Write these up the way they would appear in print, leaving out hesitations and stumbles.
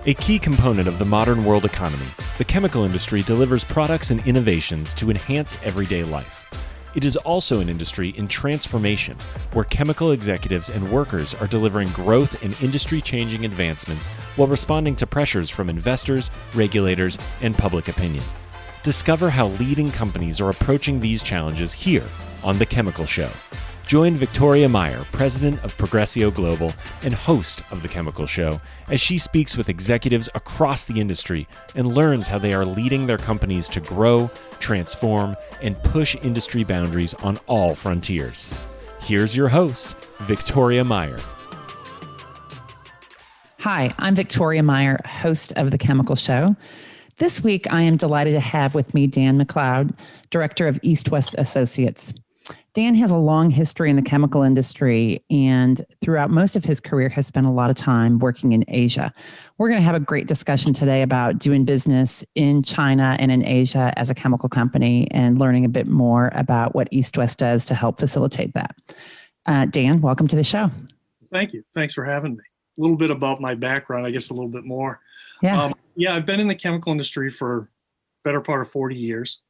A key component of the modern world economy, the chemical industry delivers products and innovations to enhance everyday life. It is also an industry in transformation, where chemical executives and workers are delivering growth and industry-changing advancements while responding to pressures from investors, regulators, and public opinion. Discover how leading companies are approaching these challenges here on The Chemical Show. Join Victoria Meyer, president of Progressio Global and host of The Chemical Show, as she speaks with executives across the industry and learns how they are leading their companies to grow, transform, and push industry boundaries on all frontiers. Here's your host, Victoria Meyer. Hi, I'm Victoria Meyer, host of The Chemical Show. This week, I am delighted to have with me Dan McLeod, director of East West Associates. Dan has a long history in the chemical industry and throughout most of his career has spent a lot of time working in Asia. We're going to have a great discussion today about doing business in China and in Asia as a chemical company and learning a bit more about what East West does to help facilitate that. Dan, welcome to the show. Thank you. Thanks for having me. A little bit about my background, I guess a little bit more. Yeah, I've been in the chemical industry for better part of 40 years.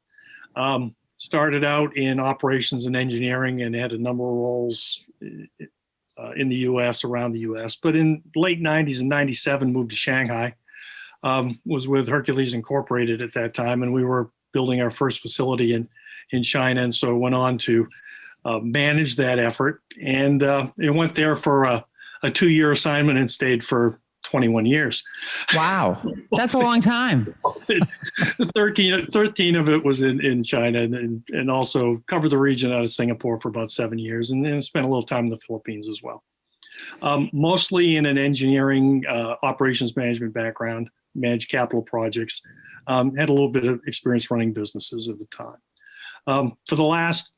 Started out in operations and engineering and had a number of roles in the U.S., around the U.S. But in the late 90s and 97, moved to Shanghai. Was with Hercules Incorporated at that time, and we were building our first facility in China. And so went on to manage that effort. And it went there for a 2-year assignment and stayed for 21 years. Wow. That's a long time. 13 of it was in China and also covered the region out of Singapore for about 7 years and then spent a little time in the Philippines as well. Mostly in an engineering operations management background, managed capital projects, had a little bit of experience running businesses at the time. For the last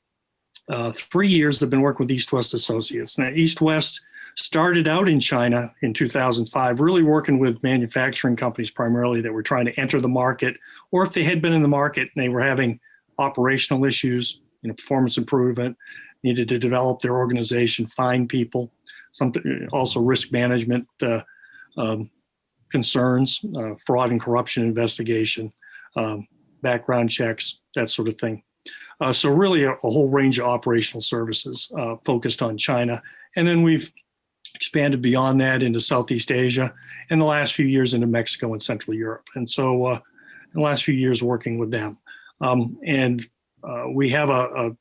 3 years, I've been working with East West Associates. Now, East West started out in China in 2005, really working with manufacturing companies primarily that were trying to enter the market, or if they had been in the market and they were having operational issues, performance improvement, needed to develop their organization, find people, something also risk management concerns, fraud and corruption investigation, background checks, that sort of thing. So really a whole range of operational services focused on China. And then we've expanded beyond that into Southeast Asia, and the last few years into Mexico and Central Europe. And so in the last few years working with them. We have a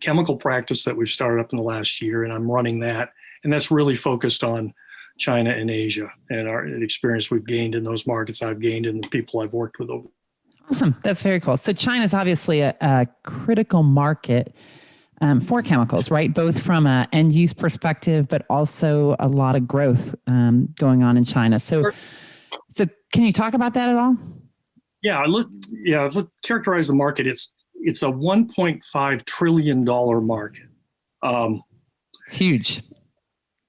chemical practice that we've started up in the last year, and I'm running that. And that's really focused on China and Asia and our experience we've gained in those markets I've gained and the people I've worked with over. Awesome. That's very cool. So China is obviously a critical market for chemicals, right? Both from an end use perspective, but also a lot of growth going on in China. So can you talk about that at all? Yeah, characterize the market. It's a $1.5 trillion market. It's huge.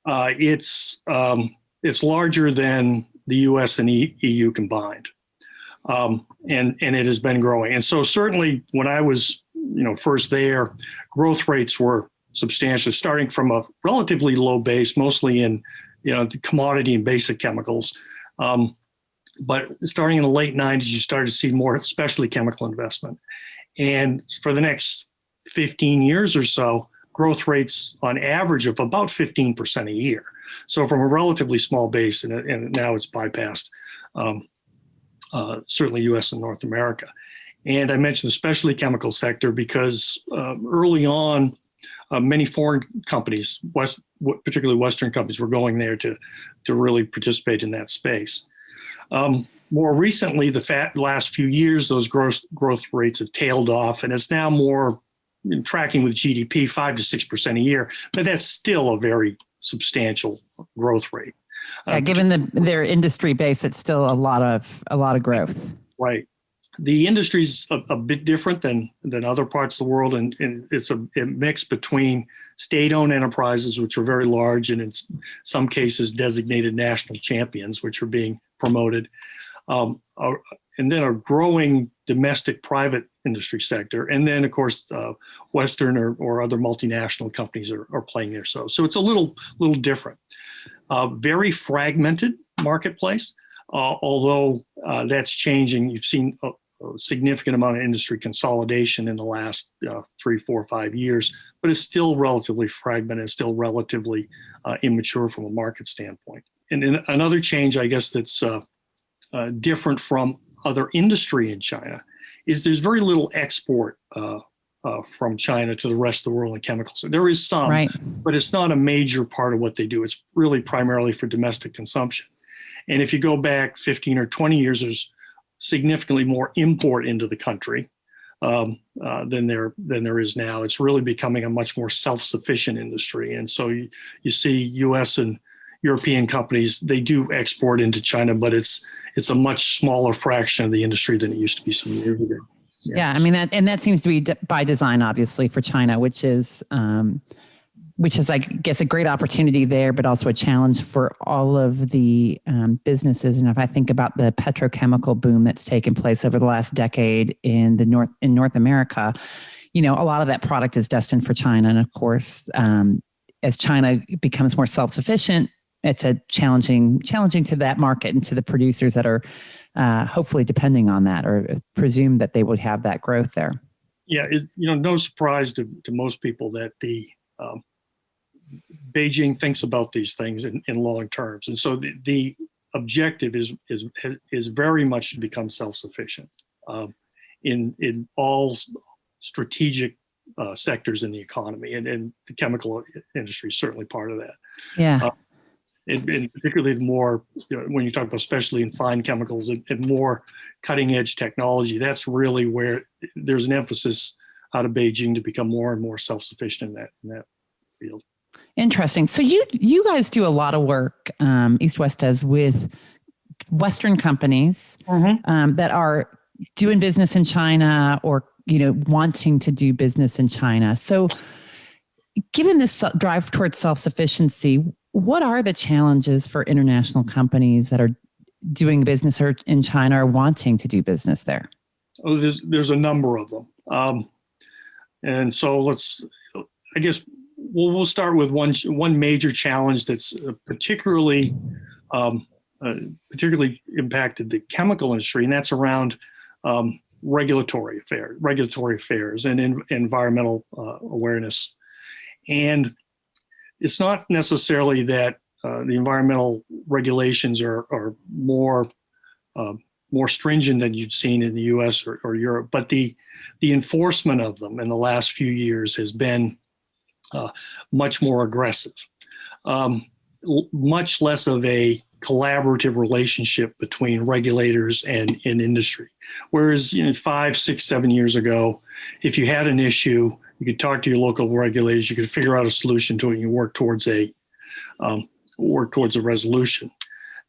It's larger than the U.S. and EU combined, and it has been growing. And so certainly when I was first there, growth rates were substantial, starting from a relatively low base, mostly in, the commodity and basic chemicals. But starting in the late 90s, you started to see more, especially chemical investment. And for the next 15 years or so, growth rates on average of about 15% a year. So from a relatively small base, and now it's bypassed certainly U.S. and North America. And I mentioned the specialty chemical sector because early on, many foreign companies, particularly Western companies, were going there to really participate in that space. More recently, the last few years, those growth rates have tailed off, and it's now more tracking with GDP, 5 to 6% a year. But that's still a very substantial growth rate. Given their industry base, it's still a lot of growth. Right. The industry's a bit different than other parts of the world, and it's a mix between state-owned enterprises, which are very large, and in some cases designated national champions, which are being promoted, and then a growing domestic private industry sector, and then of course Western or other multinational companies are playing there. So it's a little different. Very fragmented marketplace. although that's changing. You've seen a significant amount of industry consolidation in the last 3, 4, 5 years, but it's still relatively fragmented, still relatively immature from a market standpoint. And another change, I guess, that's different from other industry in China is there's very little export from China to the rest of the world in chemicals. There is some, right, but it's not a major part of what they do. It's really primarily for domestic consumption. And if you go back 15 or 20 years, there's significantly more import into the country than there is now. It's really becoming a much more self-sufficient industry. And so you see U.S. and European companies, they do export into China, but it's a much smaller fraction of the industry than it used to be some years ago. Yeah, I mean, that seems to be by design, obviously, for China, which is, I guess, a great opportunity there, but also a challenge for all of the businesses. And if I think about the petrochemical boom that's taken place over the last decade in North America, a lot of that product is destined for China. And of course, as China becomes more self-sufficient, it's a challenging to that market and to the producers that are hopefully depending on that or presume that they would have that growth there. Yeah, no surprise to most people that the Beijing thinks about these things in long terms, and so the objective is very much to become self-sufficient in all strategic sectors in the economy, and the chemical industry is certainly part of that. Yeah. And particularly the more, when you talk about especially in fine chemicals and more cutting edge technology, that's really where there's an emphasis out of Beijing to become more and more self-sufficient in that field. Interesting. So you guys do a lot of work, East West does, with Western companies that are doing business in China or wanting to do business in China. So given this drive towards self-sufficiency, what are the challenges for international companies that are doing business in China or wanting to do business there? Oh, there's a number of them. And so we'll start with one major challenge that's particularly impacted the chemical industry, and that's around regulatory affairs and environmental awareness. And it's not necessarily that the environmental regulations are more stringent than you'd seen in the U.S. or Europe, but the enforcement of them in the last few years has been much more aggressive, much less of a collaborative relationship between regulators and industry. Whereas 5, 6, 7 years ago, if you had an issue, you could talk to your local regulators, you could figure out a solution to it, and you work towards a resolution.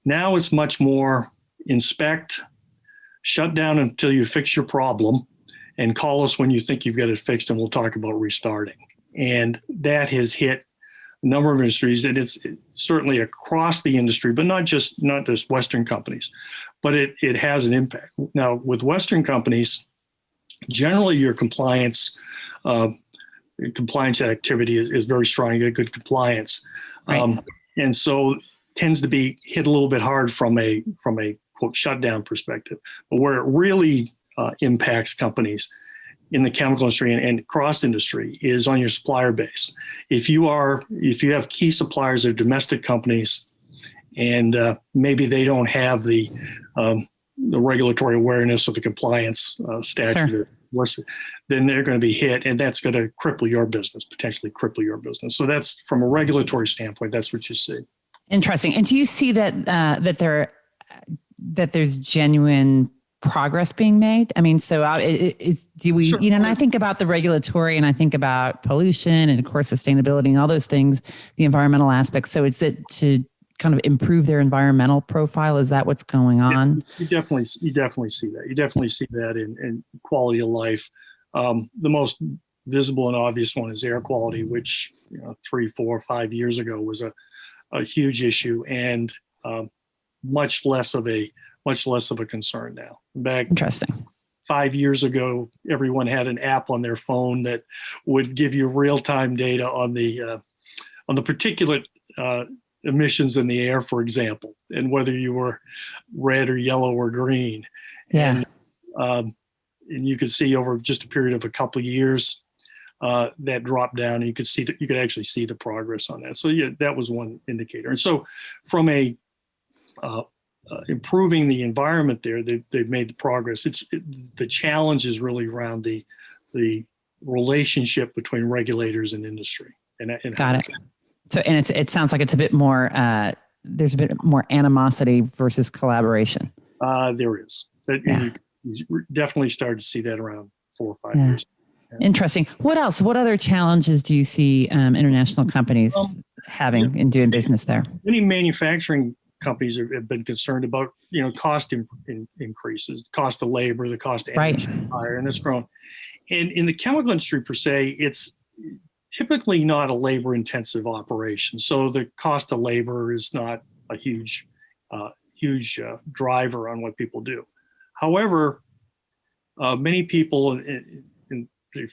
Now it's much more inspect, shut down until you fix your problem, and call us when you think you've got it fixed, and we'll talk about restarting. And that has hit a number of industries, and it's certainly across the industry, but not just Western companies, but it has an impact. Now, with Western companies, generally your compliance activity is very strong. You get good compliance, right. And so tends to be hit a little bit hard from a quote shutdown perspective. But where it really impacts companies in the chemical industry and cross industry is on your supplier base. If you have key suppliers that are domestic companies, and maybe they don't have the regulatory awareness or the compliance statute, sure, then they're going to be hit, and that's going to potentially cripple your business. So that's, from a regulatory standpoint, that's what you see. Interesting. And do you see that there's genuine progress being made? I mean, so do we, sure, and I think about the regulatory, and I think about pollution and, of course, sustainability and all those things, the environmental aspects. So it's to kind of improve their environmental profile. Is that what's going on? Yeah, you definitely see that. You definitely see that in quality of life. The most visible and obvious one is air quality, which 3, 4, 5 years ago was a huge issue, and much less of a concern now. Back Interesting. 5 years ago, everyone had an app on their phone that would give you real-time data on the particulate emissions in the air, for example, and whether you were red or yellow or green. Yeah. And you could see over just a period of a couple of years that dropped down, and you could actually see the progress on that. So yeah, that was one indicator. And so from a improving the environment there, they've made the progress. The challenge is really around the relationship between regulators and industry. Got it. So, and it sounds like it's a bit more, there's a bit more animosity versus collaboration. There is. You definitely started to see that around 4 or 5 years. Yeah. Interesting. What else? What other challenges do you see international companies having in doing business there? Many manufacturing companies have been concerned about, cost increases, cost of labor, the cost of energy higher, and it's grown. And in the chemical industry per se, it's typically not a labor-intensive operation, so the cost of labor is not a huge driver on what people do. However, many people in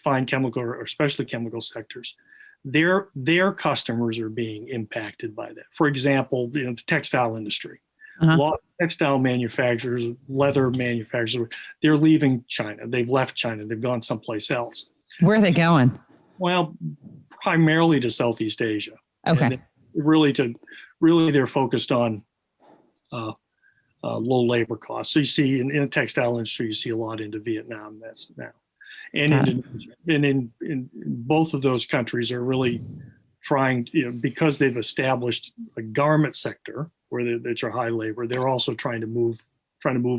fine chemical or especially chemical sectors, their customers are being impacted by that. For example, the textile industry. A lot of textile manufacturers, leather manufacturers, they're leaving China. They've left China. They've gone someplace else. Where are they going? Well, primarily to Southeast Asia. Okay. Really, they're focused on low labor costs. So you see in the textile industry, you see a lot into Vietnam. That's now, and in both of those countries are really trying, because they've established a garment sector where that's high labor. They're also trying to move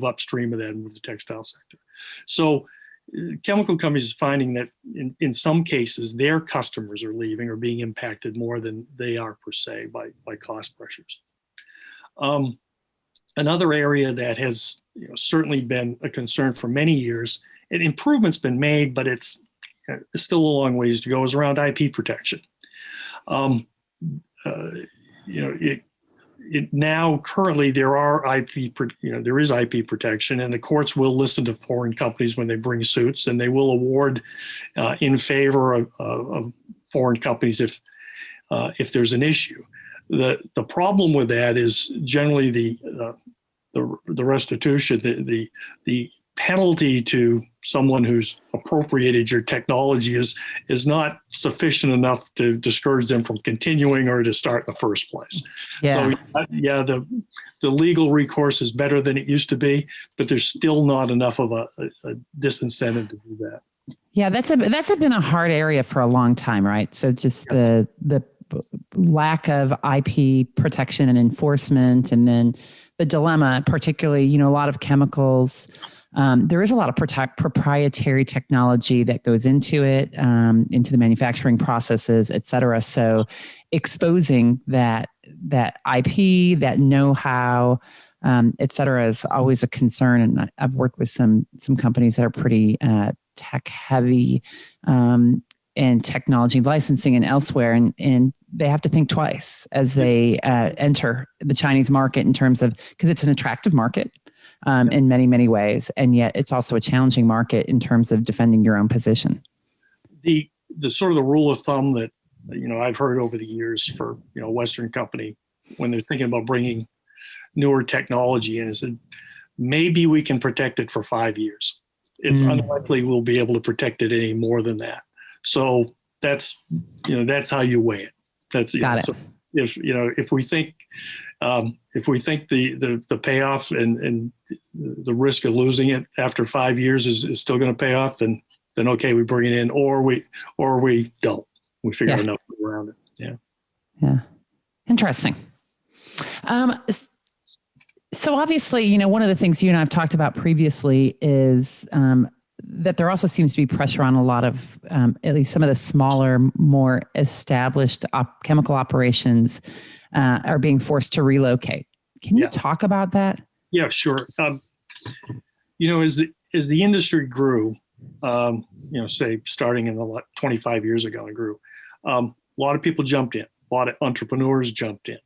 upstream of that and move the textile sector. So chemical companies are finding that in some cases their customers are leaving or being impacted more than they are per se by cost pressures. Another area that has certainly been a concern for many years, and improvement's been made, but it's still a long ways to go, is around IP protection. Now currently there is IP protection, and the courts will listen to foreign companies when they bring suits, and they will award in favor of foreign companies if there's an issue. The problem with that is generally the restitution, the penalty to someone who's appropriated your technology is not sufficient enough to discourage them from continuing or to start in the first place. Yeah. So the legal recourse is better than it used to be, but there's still not enough of a disincentive to do that. Yeah, that's been a hard area for a long time, right? So just the lack of IP protection and enforcement, and then the dilemma, particularly, a lot of chemicals. There is a lot of proprietary technology that goes into it, into the manufacturing processes, et cetera. So exposing that IP, that know-how, et cetera, is always a concern. And I've worked with some companies that are pretty tech heavy and technology licensing and elsewhere, and they have to think twice as they enter the Chinese market in terms of, because it's an attractive market in many, many ways, and yet it's also a challenging market in terms of defending your own position. The sort of the rule of thumb that I've heard over the years for a Western company when they're thinking about bringing newer technology in is that maybe we can protect it for 5 years. It's unlikely we'll be able to protect it any more than that. So that's how you weigh it. Got it. So if we think the payoff and the risk of losing it after 5 years is still going to pay off, then okay, we bring it in, or we don't. We figure out enough around it. Yeah. Yeah. Interesting. So obviously, one of the things you and I have talked about previously is that there also seems to be pressure on a lot of, at least some of the smaller, more established chemical operations are being forced to relocate. Can you talk about that? Yeah, sure. As the industry grew, say starting in 25 years ago, it grew. A lot of people jumped in. A lot of entrepreneurs jumped in.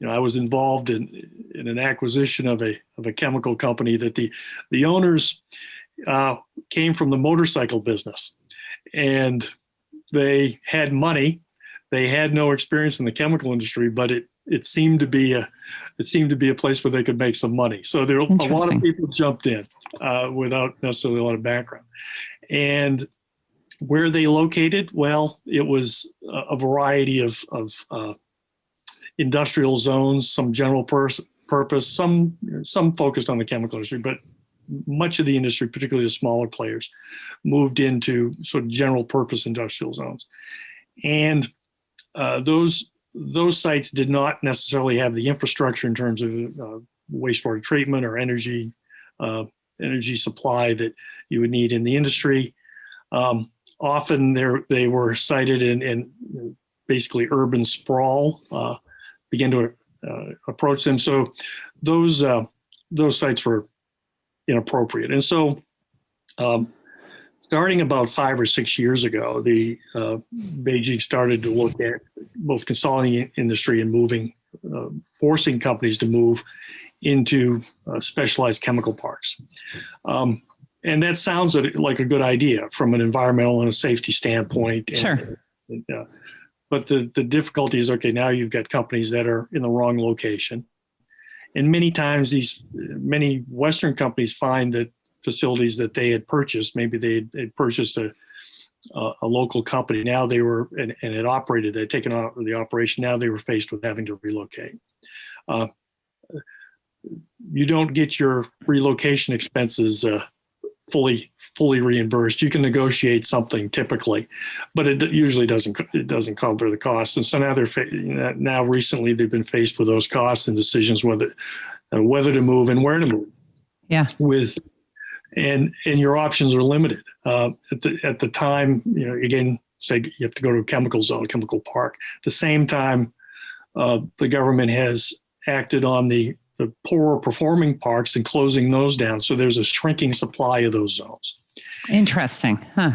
I was involved in an acquisition of a chemical company that the owners came from the motorcycle business, and they had money. they had no experience in the chemical industry, but it seemed to be a place where they could make some money. So there a lot of people jumped in without necessarily a lot of background. And where they located, well, it was a variety of industrial zones, some general purpose, some focused on the chemical industry, but much of the industry, particularly the smaller players, moved into sort of general purpose industrial zones. And those sites did not necessarily have the infrastructure in terms of wastewater treatment or energy supply that you would need in the industry. Often they were sited in basically urban sprawl, began to approach them. So those sites were inappropriate. And so starting about 5 or 6 years ago, the Beijing started to look at both consolidating industry and forcing companies to move into specialized chemical parks. And that sounds like a good idea from an environmental and a safety standpoint. Sure. But the difficulty is, okay, now you've got companies that are in the wrong location. And many times many Western companies find that facilities that they had purchased, maybe they had purchased a local company, now they were, and it operated, they'd taken out the operation, now they were faced with having to relocate. You don't get your relocation expenses fully reimbursed. You can negotiate something typically, but it usually doesn't cover the costs. And so now recently they've been faced with those costs and decisions whether to move and where to move. Yeah. And your options are limited. At the time, again, say you have to go to a chemical zone, chemical park. At the same time, the government has acted on the poorer performing parks and closing those down. So there's a shrinking supply of those zones. Interesting. Huh.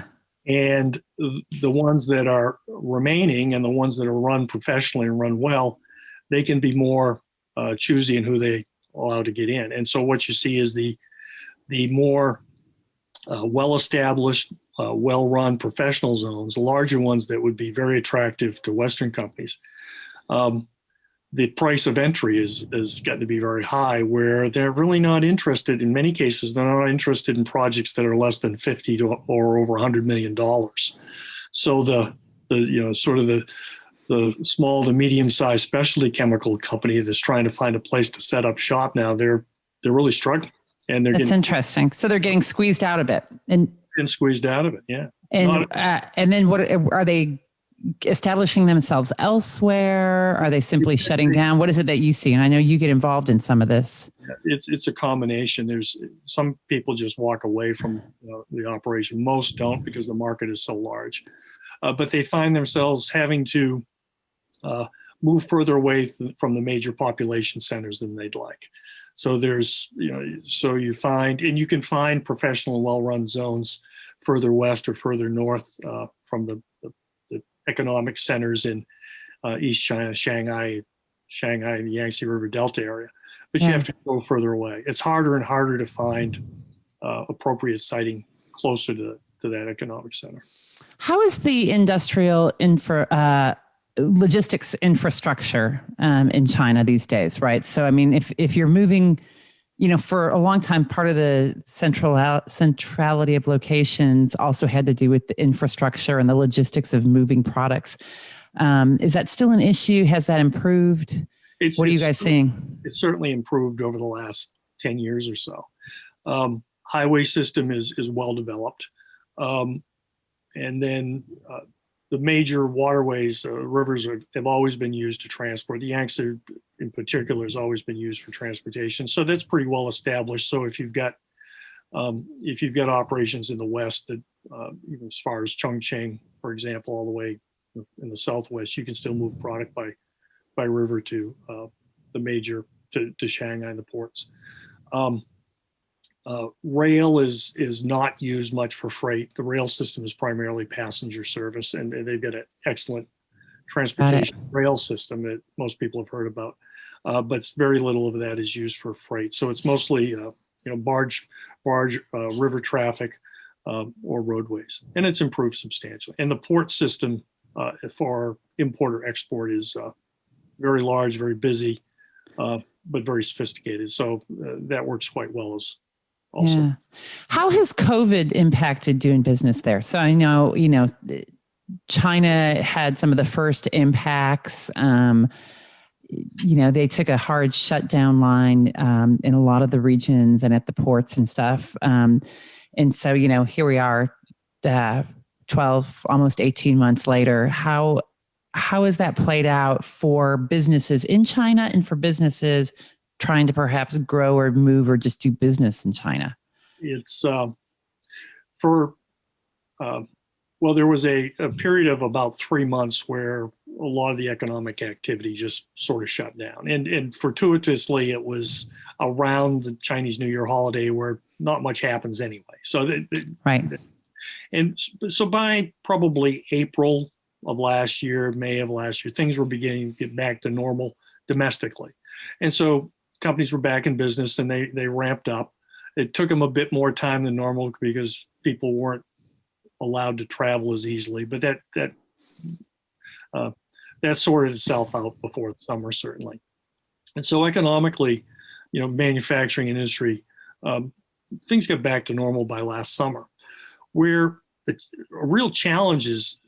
And the ones that are remaining and the ones that are run professionally and run well, they can be more choosy in who they allow to get in. And so what you see is the more well-established, well-run professional zones, the larger ones that would be very attractive to Western companies. The price of entry has gotten to be very high, where they're really not interested. In many cases, they're not interested in projects that are less than 50 to or over $100 million. So the small to medium-sized specialty chemical company that's trying to find a place to set up shop now, they're really struggling, and That's interesting. So they're getting squeezed out a bit, and squeezed out of it, yeah. And then what are they? Establishing themselves elsewhere? Are they simply shutting down? What is it that you see? And I know you get involved in some of this. It's a combination. There's some people just walk away from the operation. Most don't, because the market is so large. But they find themselves having to move further away from the major population centers than they'd like. So you can find professional and well-run zones further west or further north from the economic centers in East China, Shanghai, the Yangtze River Delta area. But you have to go further away. It's harder and harder to find appropriate siting closer to that economic center. How is the industrial logistics infrastructure in China these days, right? So, I mean, if you're moving, for a long time, part of the centrality of locations also had to do with the infrastructure and the logistics of moving products. Is that still an issue? Has that improved? What are you guys seeing? It's certainly improved over the last 10 years or so. Highway system is well developed. And then the major waterways, rivers have always been used to transport. The Yangtze in particular has always been used for transportation. So that's pretty well established. So if you've got operations in the west that even as far as Chongqing, for example, all the way in the southwest, you can still move product by river to the major, to Shanghai and the ports. Rail is not used much for freight. The rail system is primarily passenger service, and they've got an excellent transportation rail system that most people have heard about. But very little of that is used for freight. So it's mostly barge, river traffic, or roadways, and it's improved substantially. And the port system for import or export is very large, very busy, but very sophisticated. So that works quite well as also. Yeah. How has COVID impacted doing business there? So I know, China had some of the first impacts. They took a hard shutdown line in a lot of the regions and at the ports and stuff. And so, here we are, 12, almost 18 months later. How has that played out for businesses in China and for businesses trying to perhaps grow or move or just do business in China? It's there was a period of about 3 months where a lot of the economic activity just sort of shut down. And fortuitously, it was around the Chinese New Year holiday where not much happens anyway. So, right. And so by probably April of last year, May of last year, things were beginning to get back to normal domestically. And so companies were back in business and they ramped up. It took them a bit more time than normal because people weren't allowed to travel as easily, but that sorted itself out before the summer, certainly. And so economically, manufacturing industry, things got back to normal by last summer. Where a real challenge has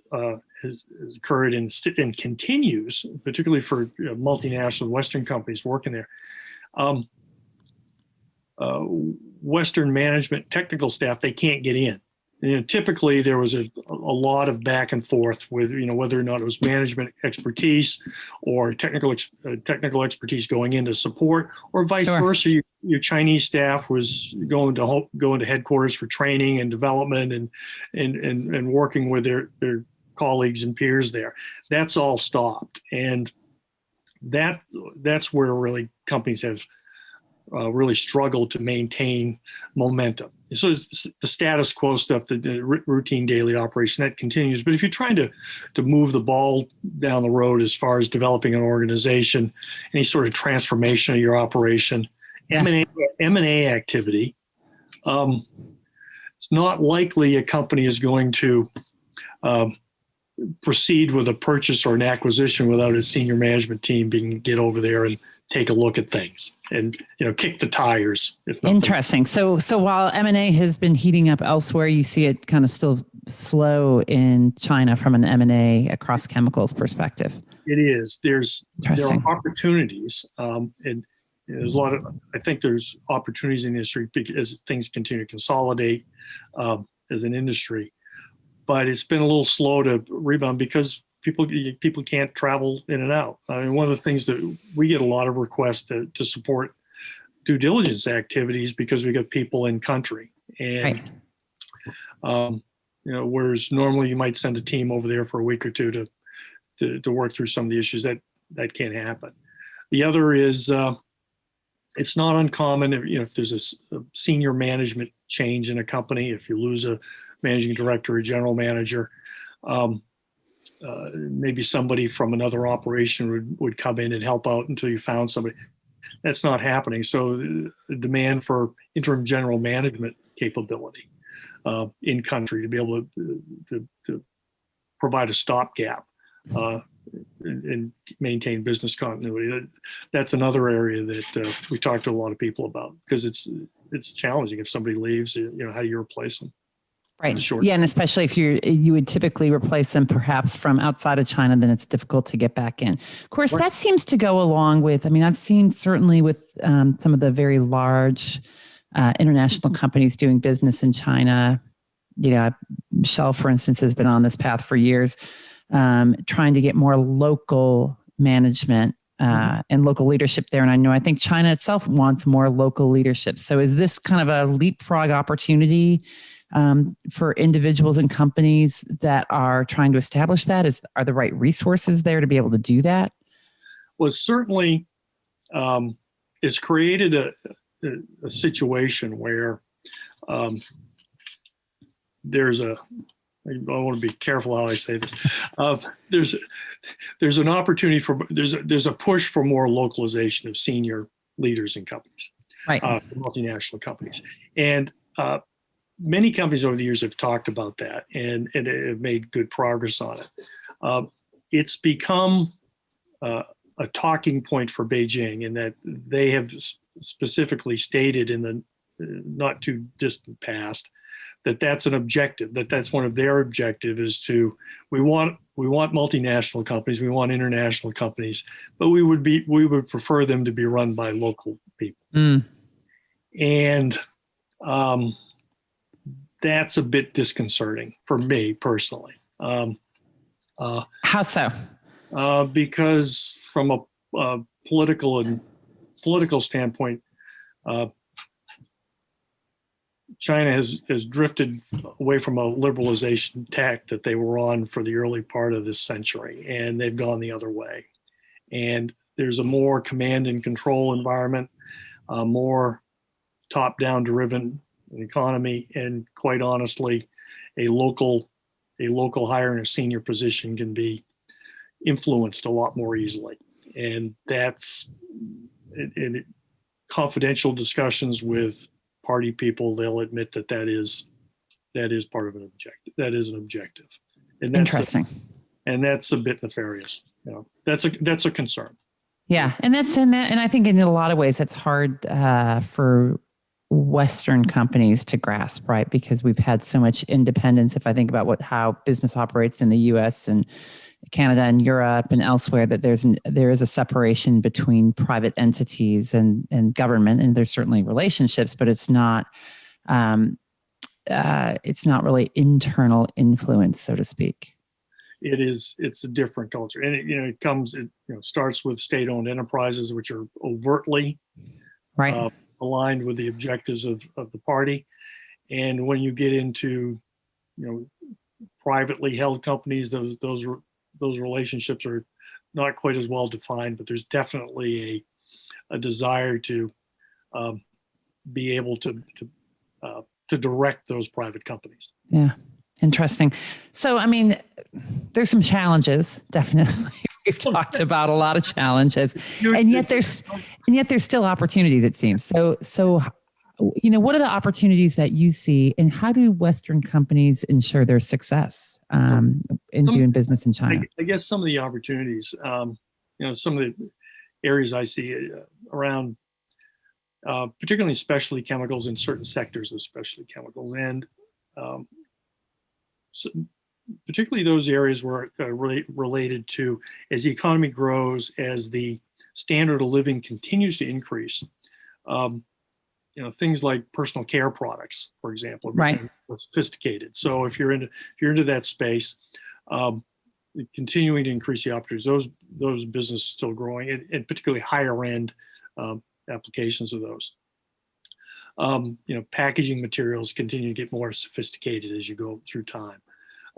occurred and continues, particularly for multinational Western companies working there. Western management technical staff, they can't get in. Typically, there was a lot of back and forth with whether or not it was management expertise or technical expertise going into support, or vice versa. Your Chinese staff was going to headquarters for training and development and working with their colleagues and peers there. That's all stopped, and that's where really companies have really struggled to maintain momentum. So the status quo stuff, the routine daily operation, that continues. But if you're trying to move the ball down the road as far as developing an organization, any sort of transformation of your operation, M&A activity, it's not likely a company is going to proceed with a purchase or an acquisition without a senior management team being get over there and take a look at things and kick the tires. Interesting. So while M&A has been heating up elsewhere, you see it kind of still slow in China from an M&A across chemicals perspective. It is. There are opportunities, and there's a lot of. I think there's opportunities in the industry as things continue to consolidate as an industry, but it's been a little slow to rebound because people can't travel in and out. I mean, one of the things that we get a lot of requests to support due diligence activities because we got people in country, and whereas normally you might send a team over there for a week or two to work through some of the issues, that can't happen. The other is it's not uncommon if there's a senior management change in a company, if you lose a managing director or general manager. Maybe somebody from another operation would come in and help out until you found somebody. That's not happening. So the demand for interim general management capability in country to be able to provide a stopgap and maintain business continuity. That's another area that we talk to a lot of people about because it's challenging if somebody leaves. How do you replace them? Right. Yeah, and especially if you would typically replace them perhaps from outside of China, then it's difficult to get back in. Of course, that seems to go along with, I've seen certainly with some of the very large international companies doing business in China. Shell, for instance, has been on this path for years, trying to get more local management and local leadership there. And I think China itself wants more local leadership. So is this kind of a leapfrog opportunity for individuals and companies that are trying to establish that? Are the right resources there to be able to do that? Well, it certainly it's created a situation where there's I want to be careful how I say this. There's an opportunity there's a push for more localization of senior leaders in companies, right? Multinational companies, and many companies over the years have talked about that and have made good progress on it. It's become a talking point for Beijing, in that they have specifically stated in the not too distant past that that's an objective, that's one of their objective, is to, we want multinational companies, we want international companies, but we would prefer them to be run by local people. And that's a bit disconcerting for me personally. How so? Because from a political standpoint, China has drifted away from a liberalization tack that they were on for the early part of this century, and they've gone the other way. And there's a more command and control environment, a more top-down driven economy, and quite honestly, a local hire in a senior position can be influenced a lot more easily. And that's in confidential discussions with party people, they'll admit that is part of an objective. That is an objective. And that's interesting. And that's a bit nefarious. That's a concern. Yeah, and I think in a lot of ways it's hard for Western companies to grasp, right? Because we've had so much independence. If I think about how business operates in the U.S. and Canada and Europe and elsewhere, that there is a separation between private entities and government, and there's certainly relationships, but it's not really internal influence, so to speak. It's a different culture, and it starts with state-owned enterprises, which are overtly right. Aligned with the objectives of the party. And when you get into privately held companies, those relationships are not quite as well defined, but there's definitely a desire to be able to direct those private companies. Yeah. Interesting. So, I mean, there's some challenges, definitely. We've talked about a lot of challenges, and yet there's still opportunities, it seems. So, what are the opportunities that you see, and how do Western companies ensure their success in doing business in China? I guess some of the opportunities, some of the areas I see around, particularly specialty chemicals in certain sectors of specialty chemicals, and particularly those areas where related to, as the economy grows, as the standard of living continues to increase, things like personal care products, for example, are right, sophisticated. So if you're into that space, continuing to increase the opportunities, those businesses still growing, and particularly higher end applications of those. Packaging materials continue to get more sophisticated as you go through time.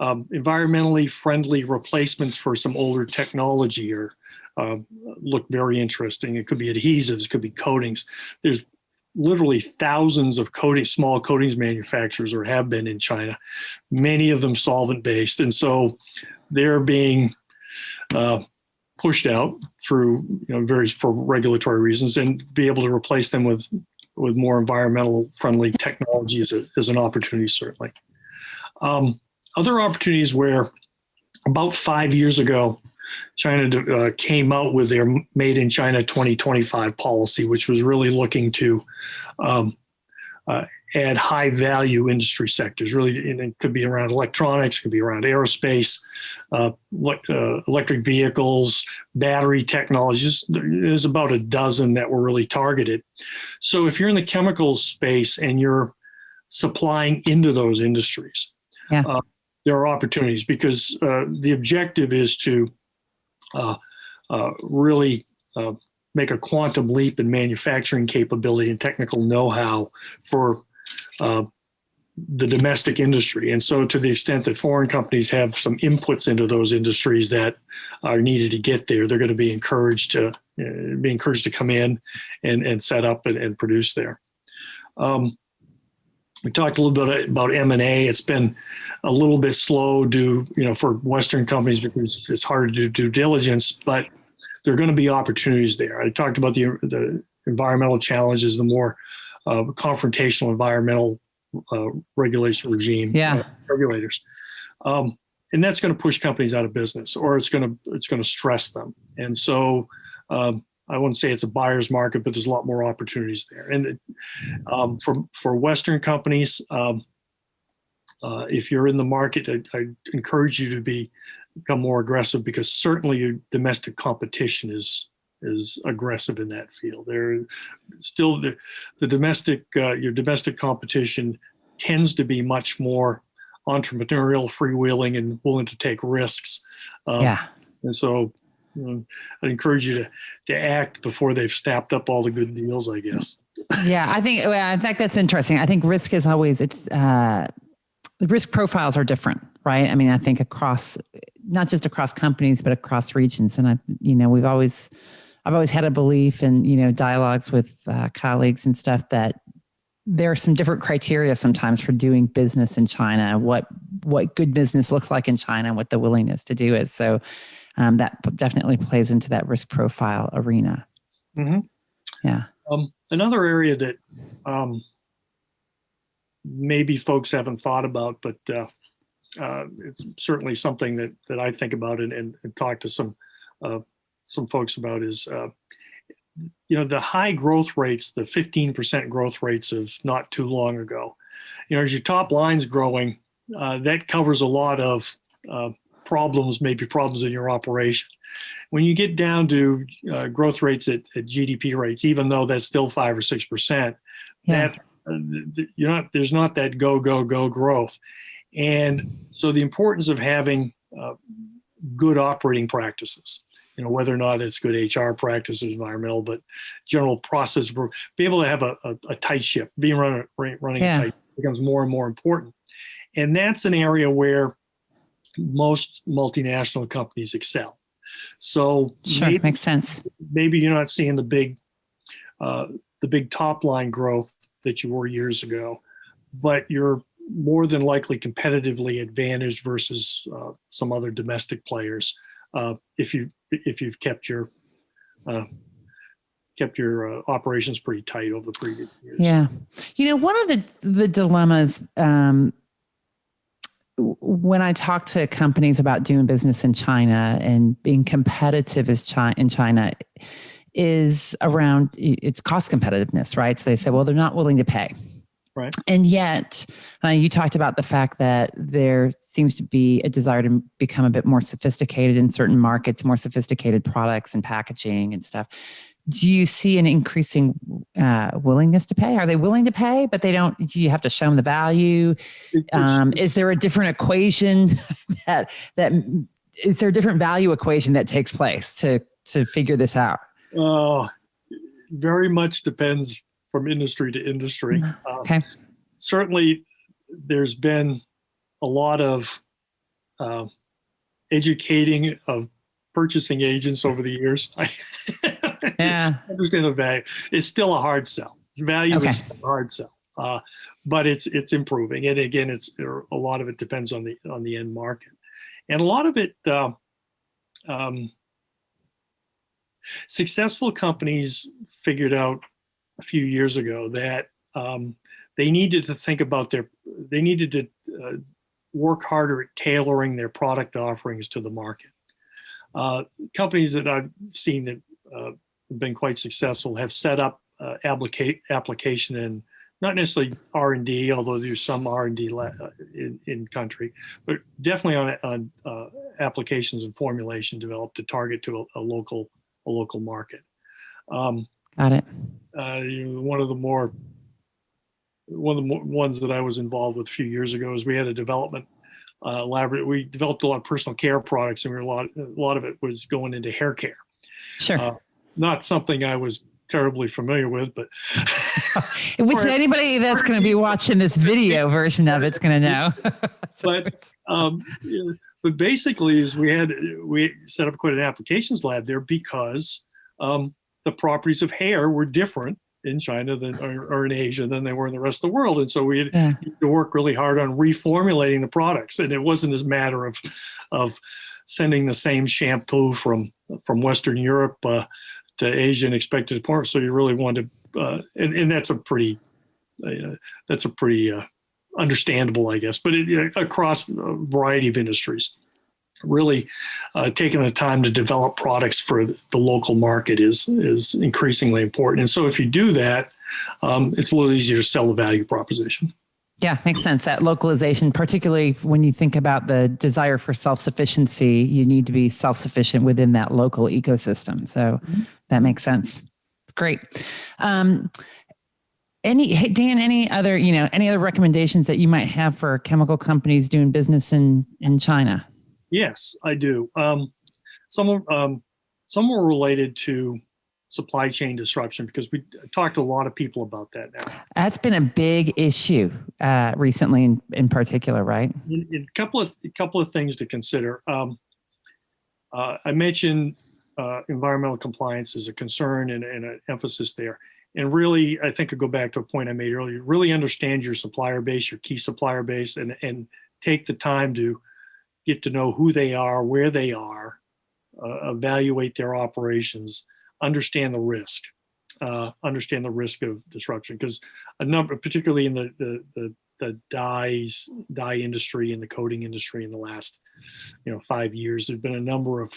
Environmentally friendly replacements for some older technology look very interesting. It could be adhesives, it could be coatings. There's literally thousands of small coatings manufacturers, or have been in China, many of them solvent-based. And so they're being pushed out through for regulatory reasons, and be able to replace them with more environmental friendly technology is an opportunity, certainly. Other opportunities where about 5 years ago, China came out with their Made in China 2025 policy, which was really looking to add high value industry sectors. Really, and it could be around electronics, it could be around aerospace, electric vehicles, battery technologies. There's about a dozen that were really targeted. So if you're in the chemicals space and you're supplying into those industries, there are opportunities, because the objective is to really make a quantum leap in manufacturing capability and technical know-how for the domestic industry. And so to the extent that foreign companies have some inputs into those industries that are needed to get there, they're going to be encouraged to come in and set up and produce there. We talked a little bit about M&A. It's been a little bit slow for Western companies, because it's hard to do due diligence, but there are going to be opportunities there. I talked about the environmental challenges, the more confrontational environmental regulation regime, regulators. and that's going to push companies out of business, or it's going to stress them. And so I wouldn't say it's a buyer's market, but there's a lot more opportunities there. And for Western companies, if you're in the market, I encourage you to become more aggressive, because certainly your domestic competition is aggressive in that field. There still the domestic your domestic competition tends to be much more entrepreneurial, freewheeling, and willing to take risks. And so I'd encourage you to act before they've snapped up all the good deals, I guess. Yeah, I think, in fact, that's interesting. I think risk is always, the risk profiles are different, right? I mean, I think not just across companies, but across regions. And I've always had a belief in, dialogues with colleagues and stuff, that there are some different criteria sometimes for doing business in China, what good business looks like in China, and what the willingness to do is. So that definitely plays into that risk profile arena. Mm-hmm. Yeah. Another area that maybe folks haven't thought about, but it's certainly something that I think about and talk to some folks about is, the high growth rates, the 15% growth rates of not too long ago. As your top line's growing, that covers a lot of problems in your operation. When you get down to growth rates at GDP rates, even though that's still 5 or 6%, that there's not that go growth. And so the importance of having good operating practices, whether or not it's good HR practices, environmental, but general process, be able to have a tight ship, running a tight becomes more and more important. And that's an area where most multinational companies excel. So sure, makes sense. Maybe you're not seeing the big top line growth that you were years ago, but you're more than likely competitively advantaged versus some other domestic players if you've kept your operations pretty tight over the previous years. Yeah, one of the dilemmas when I talk to companies about doing business in China and being competitive in China is around its cost competitiveness, right? So they say, well, they're not willing to pay. Right. And yet, you talked about the fact that there seems to be a desire to become a bit more sophisticated in certain markets, more sophisticated products and packaging and stuff. Do you see an increasing willingness to pay? Are they willing to pay, but they don't? Do you have to show them the value? Is there a different equation that is there a different value equation that takes place to figure this out? Very much depends from industry to industry. Okay. Certainly, there's been a lot of educating of purchasing agents over the years. Yeah. I understand the value. It's still a hard sell. Value is still a hard sell, but it's improving. And again, a lot of it depends on the end market, and a lot of it. Successful companies figured out a few years ago that they needed to think about they needed to work harder at tailoring their product offerings to the market. Companies that I've seen that have been quite successful have set up application and not necessarily R&D, although there's some R&D in country, but definitely on applications and formulation developed to target to a local market. Got it. One of the ones that I was involved with a few years ago is we had a development laboratory. We developed a lot of personal care products, and a lot of it was going into hair care. Sure. Not something I was terribly familiar with, but which anybody that's going to be watching this video version of it's going to know. But basically, is we set up quite an applications lab there because the properties of hair were different in China or in Asia than they were in the rest of the world, and so we had to work really hard on reformulating the products. And it wasn't as a matter of sending the same shampoo from Western Europe to Asia and expected to perform. So you really wanted to, and that's a pretty understandable, I guess, but across a variety of industries. Really taking the time to develop products for the local market is increasingly important. And so if you do that, it's a little easier to sell the value proposition. Yeah, makes sense. That localization, particularly when you think about the desire for self-sufficiency, you need to be self-sufficient within that local ecosystem. So that makes sense. Great. Dan, any other recommendations that you might have for chemical companies doing business in China? Yes, I do. Some were related to supply chain disruption, because we talked to a lot of people about that now. That's been a big issue recently, in particular, right? A couple of things to consider. I mentioned environmental compliance is a concern and an emphasis there. And really, I think I go back to a point I made earlier. Really understand your supplier base, your key supplier base, and take the time to get to know who they are, where they are, evaluate their operations, understand the risk of disruption. Because a number, particularly in the dye industry and the coating industry in the last 5 years, there've been a number of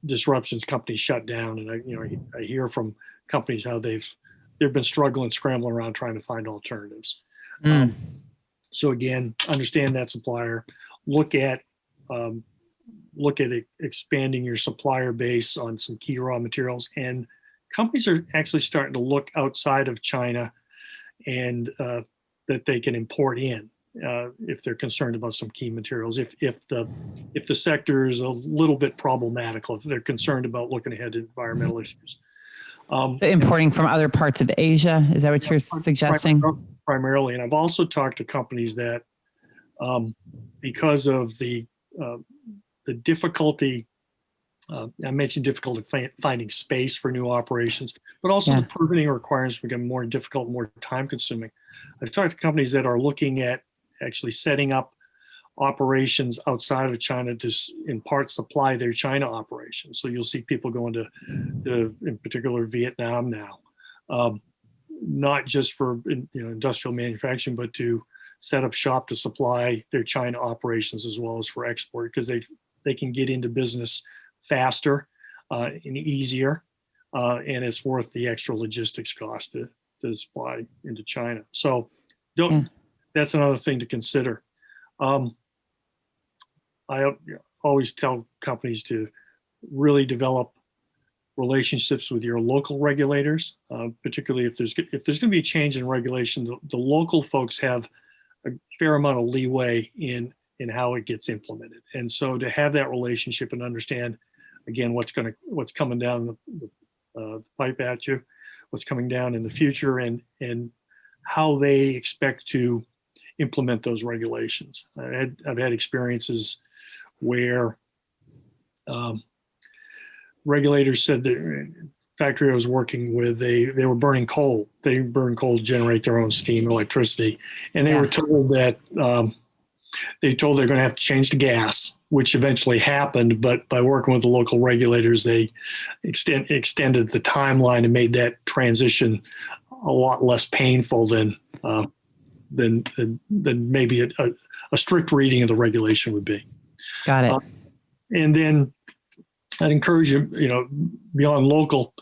disruptions. Companies shut down, and I hear from companies how they've been scrambling around trying to find alternatives. So again, understand that supplier. Look at expanding your supplier base on some key raw materials. And companies are actually starting to look outside of China, and that they can import in if they're concerned about some key materials. If the sector is a little bit problematical, if they're concerned about looking ahead to environmental issues. So importing from other parts of Asia, is that what you're suggesting? Primarily. And I've also talked to companies that because of the difficulty, I mentioned difficulty finding space for new operations, but also the permitting requirements become more difficult, more time consuming. I've talked to companies that are looking at actually setting up operations outside of China to, in part, supply their China operations. So you'll see people going to in particular, Vietnam now, not just for industrial manufacturing, but to set up shop to supply their China operations as well as for export, because they can get into business faster and easier, and it's worth the extra logistics cost to supply into China. So that's another thing to consider. I always tell companies to really develop relationships with your local regulators, particularly if there's going to be a change in regulation. The local folks have a fair amount of leeway in how it gets implemented, and so to have that relationship and understand, again, what's coming down the pipe at you, what's coming down in the future, and how they expect to implement those regulations. I've had experiences where regulators said that factory I was working with, they were burning coal. They burn coal to generate their own steam and electricity. And they were told that they're going to have to change to gas, which eventually happened. But by working with the local regulators, they extended the timeline and made that transition a lot less painful than maybe a strict reading of the regulation would be. Got it. And then I'd encourage you, beyond local,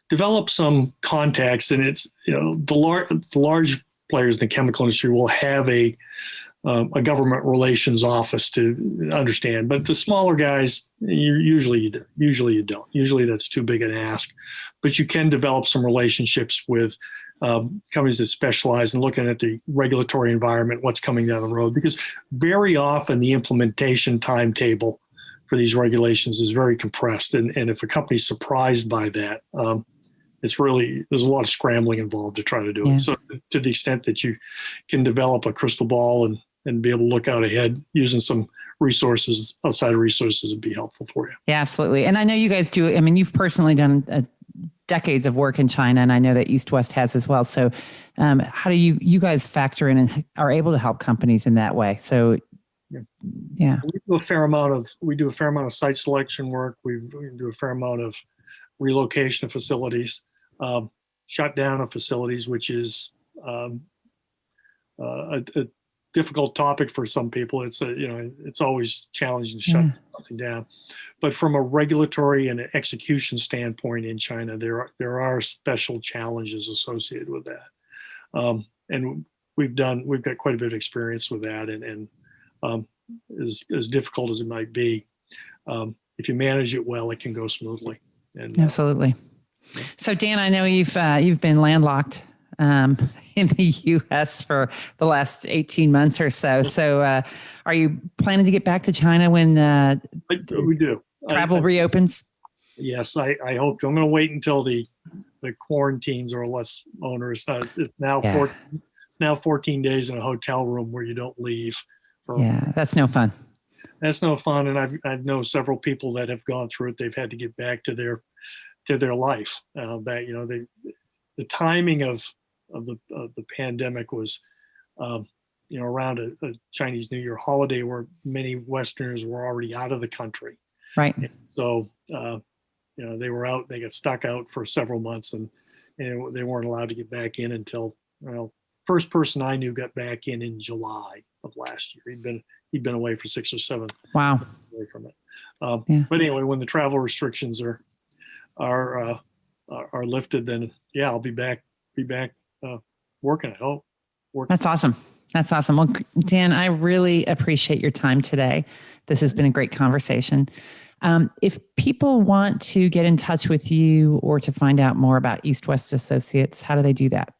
develop some contacts. And it's, the large players in the chemical industry will have a government relations office to understand, but the smaller guys, usually you don't. Usually that's too big an ask, but you can develop some relationships with companies that specialize in looking at the regulatory environment, what's coming down the road, because very often the implementation timetable for these regulations is very compressed. And if a company's surprised by that, there's a lot of scrambling involved to try to do it. So to the extent that you can develop a crystal ball and be able to look out ahead using some resources, outside of resources, would be helpful for you. Yeah, absolutely. And I know you guys do, you've personally done decades of work in China, and I know that East West has as well. So how do you guys factor in and are able to help companies in that way? So yeah. We do a fair amount of site selection work. We do a fair amount of relocation of facilities, shutdown of facilities, which is a difficult topic for some people. It's always challenging to shut something down. But from a regulatory and execution standpoint in China, there are special challenges associated with that. And we've got quite a bit of experience with that, and as difficult as it might be, if you manage it well, it can go smoothly. And absolutely. So Dan, I know you've been landlocked in the U.S. for the last 18 months or so. So are you planning to get back to China when we do travel reopens? Yes, I hope. I'm going to wait until the quarantines are less onerous. It's now 14 days in a hotel room where you don't leave. That's no fun. That's no fun. And I know several people that have gone through it. They've had to get back to their life. The timing of the pandemic was, around a Chinese New Year holiday where many Westerners were already out of the country. Right. And so, they were out. They got stuck out for several months, and they weren't allowed to get back in until first person I knew got back in July of last year. He'd been away for 6 or 7. Wow. Away from it. But anyway, when the travel restrictions are lifted, then I'll be back working. I hope. That's awesome. Well, Dan, I really appreciate your time today. This has been a great conversation. If people want to get in touch with you or to find out more about East West Associates, how do they do that?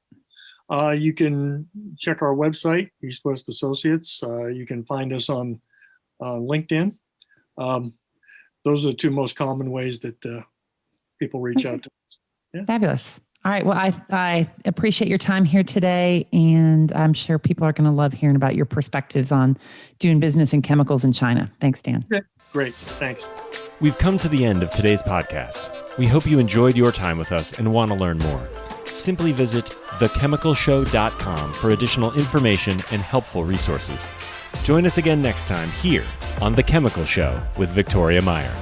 You can check our website, East West Associates. You can find us on LinkedIn. Those are the 2 most common ways that people reach out to us. Yeah. Fabulous. All right. Well, I appreciate your time here today, and I'm sure people are going to love hearing about your perspectives on doing business in chemicals in China. Thanks, Dan. Okay. Great. Thanks. We've come to the end of today's podcast. We hope you enjoyed your time with us and want to learn more. Simply visit thechemicalshow.com for additional information and helpful resources. Join us again next time here on The Chemical Show with Victoria Meyer.